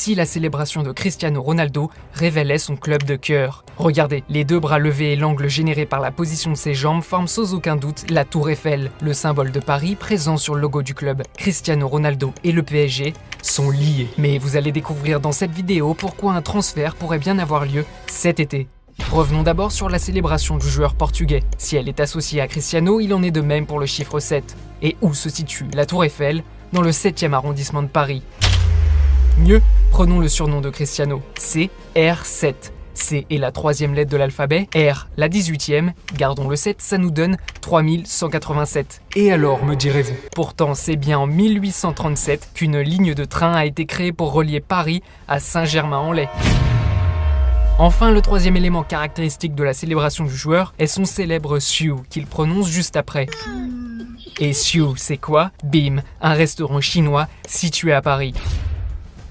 Ici, la célébration de Cristiano Ronaldo révélait son club de cœur. Regardez, les deux bras levés et l'angle généré par la position de ses jambes forment sans aucun doute la Tour Eiffel, le symbole de Paris présent sur le logo du club. Cristiano Ronaldo et le PSG sont liés. Mais vous allez découvrir dans cette vidéo pourquoi un transfert pourrait bien avoir lieu cet été. Revenons d'abord sur la célébration du joueur portugais. Si elle est associée à Cristiano, il en est de même pour le chiffre 7. Et où se situe la Tour Eiffel? Dans le 7e arrondissement de Paris. Mieux, prenons le surnom de Cristiano, CR7. C est la 3e lettre de l'alphabet, R la 18e, gardons le 7, ça nous donne 3187. Et alors, me direz-vous? Pourtant, c'est bien en 1837 qu'une ligne de train a été créée pour relier Paris à Saint-Germain-en-Laye. Enfin, le 3e élément caractéristique de la célébration du joueur est son célèbre Siu, qu'il prononce juste après. Et Siu, c'est quoi? Bim, un restaurant chinois situé à Paris.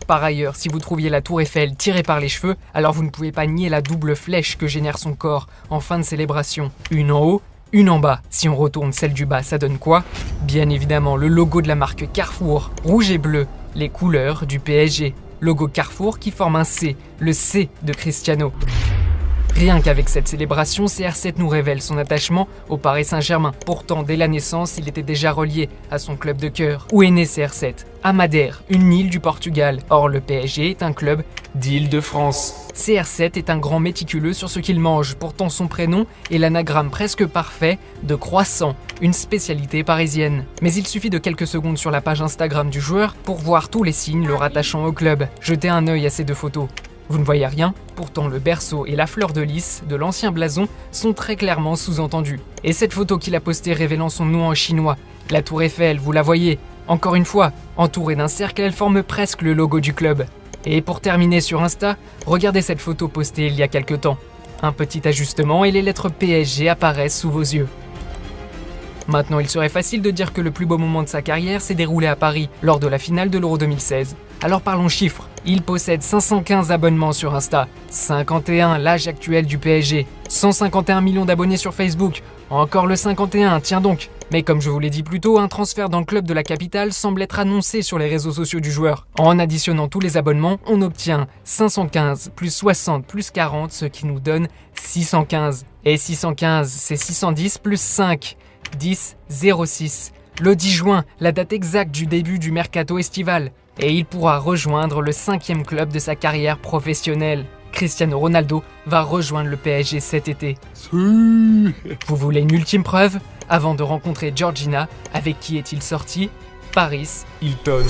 Par ailleurs, si vous trouviez la Tour Eiffel tirée par les cheveux, alors vous ne pouvez pas nier la double flèche que génère son corps en fin de célébration. Une en haut, une en bas. Si on retourne celle du bas, ça donne quoi? Bien évidemment, le logo de la marque Carrefour, rouge et bleu, les couleurs du PSG. Logo Carrefour qui forme un C, le C de Cristiano. Rien qu'avec cette célébration, CR7 nous révèle son attachement au Paris Saint-Germain. Pourtant, dès la naissance, il était déjà relié à son club de cœur. Où est né CR7? À Madère, une île du Portugal. Or, le PSG est un club d'Île-de-France. CR7 est un grand méticuleux sur ce qu'il mange. Pourtant, son prénom est l'anagramme presque parfait de croissant, une spécialité parisienne. Mais il suffit de quelques secondes sur la page Instagram du joueur pour voir tous les signes le rattachant au club. Jetez un œil à ces deux photos. Vous ne voyez rien? Pourtant, le berceau et la fleur de lys de l'ancien blason sont très clairement sous-entendus. Et cette photo qu'il a postée révélant son nom en chinois, la Tour Eiffel, vous la voyez? Encore une fois, entourée d'un cercle, elle forme presque le logo du club. Et pour terminer sur Insta, regardez cette photo postée il y a quelques temps. Un petit ajustement et les lettres PSG apparaissent sous vos yeux. Maintenant, il serait facile de dire que le plus beau moment de sa carrière s'est déroulé à Paris, lors de la finale de l'Euro 2016. Alors parlons chiffres. Il possède 515 abonnements sur Insta, 51 l'âge actuel du PSG, 151 millions d'abonnés sur Facebook, encore le 51, tiens donc. Mais comme je vous l'ai dit plus tôt, un transfert dans le club de la capitale semble être annoncé sur les réseaux sociaux du joueur. En additionnant tous les abonnements, on obtient 515 plus 60 plus 40, ce qui nous donne 615. Et 615, c'est 610 plus 5. 10 06. Le 10 juin, la date exacte du début du mercato estival. Et il pourra rejoindre le 5e club de sa carrière professionnelle. Cristiano Ronaldo va rejoindre le PSG cet été. Vous voulez une ultime preuve? Avant de rencontrer Georgina, avec qui est-il sorti? Paris Hilton.